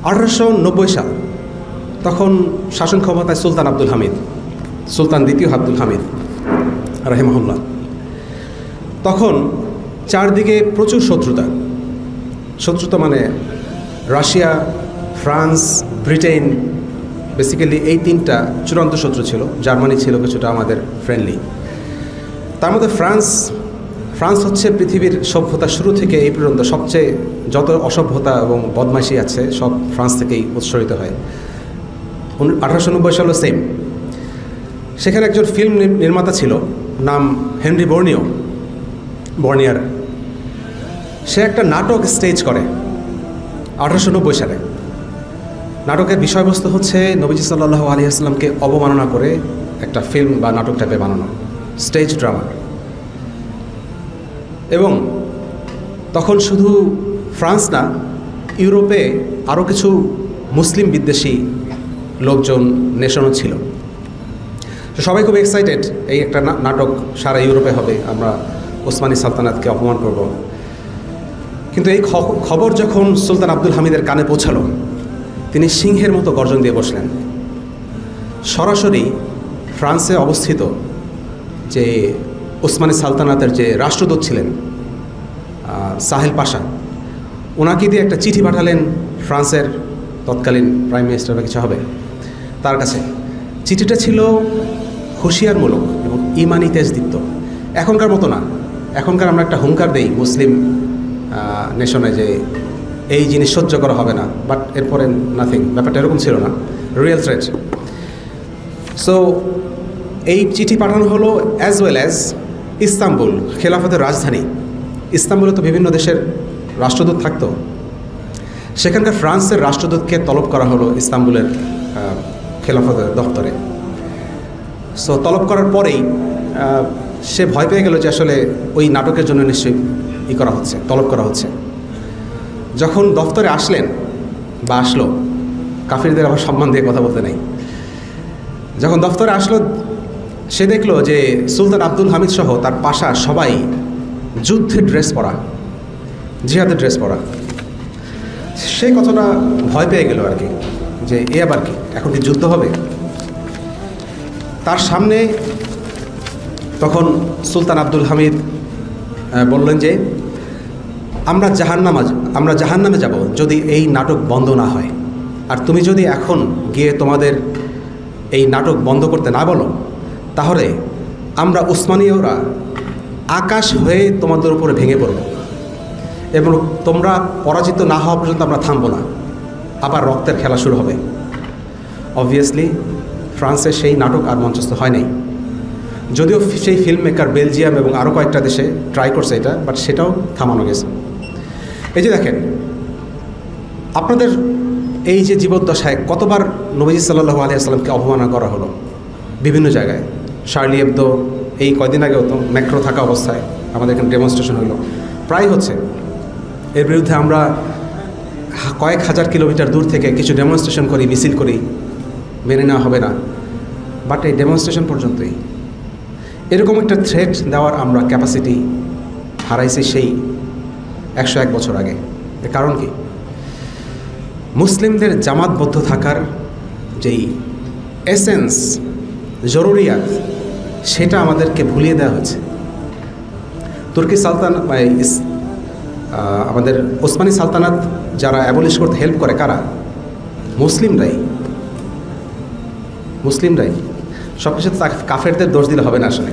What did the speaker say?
1890 সাল, তখন শাসন ক্ষমতায় সুলতান আব্দুল হামিদ, সুলতান দ্বিতীয় আব্দুল হামিদ রাহিমাহুল্লাহ। তখন চারদিকে প্রচুর শত্রুতা মানে রাশিয়া, ফ্রান্স, ব্রিটেন, বেসিক্যালি এই তিনটা চূড়ান্ত শত্রু ছিল। জার্মানি ছিল কিছুটা আমাদের ফ্রেন্ডলি। তার মধ্যে ফ্রান্স হচ্ছে পৃথিবীর সভ্যতা শুরু থেকে এই পর্যন্ত সবচেয়ে যত অসভ্যতা এবং বদমাইশি আছে সব ফ্রান্স থেকেই উৎসরিত হয়। 1890 সালও সেম। সেখানে একজন ফিল্ম নির্মাতা ছিল, নাম হেনরি বর্নিয়ার। সে একটা নাটক স্টেজ করে 1890 সালে। নাটকের বিষয়বস্তু হচ্ছে নবীজি সাল্লাল্লাহু আলাইহি ওয়াসাল্লামকে অবমাননা করে একটা ফিল্ম বা নাটক টাইপে বানানো, স্টেজ ড্রামা। এবং তখন শুধু ফ্রান্স না, ইউরোপে আরও কিছু মুসলিম বিদ্বেষী লোকজন, নেশনও ছিল। তো সবাই খুব এক্সাইটেড, এই একটা নাটক সারা ইউরোপে হবে, আমরা ওসমানী সালতানাতকে অপমান করব। কিন্তু এই খবর যখন সুলতান আব্দুল হামিদের কানে পৌঁছালো, তিনি সিংহের মতো গর্জন দিয়ে বসলেন। সরাসরি ফ্রান্সে অবস্থিত যে ওসমানী সালতানাতের যে রাষ্ট্রদূত ছিলেন সাহেল পাশা, ওনাকে দিয়ে একটা চিঠি পাঠালেন ফ্রান্সের তৎকালীন প্রাইম মিনিস্টার বা কিছু হবে তার কাছে। চিঠিটা ছিল হুঁশিয়ারমূলক এবং ইমানি তেজদীপ্ত। এখনকার মতো না। এখনকার আমরা একটা হুঙ্কার দেই মুসলিম নেশনে যে এই জিনিস সহ্য করা হবে না, বাট এরপরে নাথিং। ব্যাপারটা এরকম ছিল না, রিয়েল থ্রেট। সো এই চিঠি পাঠানো হলো অ্যাজ ওয়েল অ্যাজ ইস্তাম্বুল, খেলাফতের রাজধানী। ইস্তাম্বুলে তো বিভিন্ন দেশের রাষ্ট্রদূত থাকতো। সেখানকার ফ্রান্সের রাষ্ট্রদূতকে তলব করা হলো ইস্তাম্বুলের খেলাফতের দপ্তরে। সো তলব করার পরেই সে ভয় পেয়ে গেল যে আসলে ওই নাটকের জন্য নিশ্চয়ই তলব করা হচ্ছে। যখন দপ্তরে আসলেন বা আসলো, কাফিরদের আবার সম্মান দিয়ে কথা বলতে নেই, যখন দপ্তরে আসলো সে দেখলো যে সুলতান আব্দুল হামিদ সহ তার পাশা সবাই যুদ্ধের ড্রেস পরা, জিহাদের ড্রেস পরা। সে কতটা ভয় পেয়ে গেল আর কি, যে এ আবার কি, এখন কি যুদ্ধ হবে? তার সামনে তখন সুলতান আব্দুল হামিদ বললেন যে আমরা জাহান্নামে যাব যদি এই নাটক বন্ধ না হয়। আর তুমি যদি এখন গিয়ে তোমাদের এই নাটক বন্ধ করতে না বলো, তাহলে আমরা উসমানীয়রা আকাশ হয়ে তোমাদের উপরে ভেঙে পড়ব এবং তোমরা পরাজিত না হওয়া পর্যন্ত আমরা থামব না, আবার রক্তের খেলা শুরু হবে। অবভিয়াসলি ফ্রান্সে সেই নাটক আর মঞ্চস্থ হয় নাই, যদিও সেই ফিল্ম মেকার বেলজিয়াম এবং আরও কয়েকটা দেশে ট্রাই করছে এটা, বাট সেটাও থামানো গেছে। এই যে দেখেন, আপনাদের এই যে জীবদ্দশায় কতবার নবীজি সাল্লাল্লাহু আলাইহি ওয়াসাল্লামকে অবমাননা করা হলো বিভিন্ন জায়গায়। শার্লি এবদো, এই কয়দিন আগেও তো ম্যাক্রো থাকা অবস্থায় আমাদের এখানে ডেমনস্ট্রেশন হলো, প্রায় হচ্ছে। এর বিরুদ্ধে আমরা কয়েক হাজার কিলোমিটার দূর থেকে কিছু ডেমনস্ট্রেশন করি, মিছিল করি, মেনে নেওয়া হবে না, বাট এই ডেমনস্ট্রেশন পর্যন্তই। এরকম একটা থ্রেট দেওয়ার আমরা ক্যাপাসিটি হারাইছি সেই 101 বছর আগে। এর কারণ কি? মুসলিমদের জামাতবদ্ধ থাকার যেই এসেন্স, জরুরিয়াত, সেটা আমাদেরকে ভুলিয়ে দেওয়া হয়েছে। তুর্কি সালতান আমাদের ওসমানী সালতানাত যারা অ্যাবলিশ করতে হেল্প করে কারা? মুসলিমরাই। সব কিছু কাফেরদের দোষ দিলে হবে না আসলে।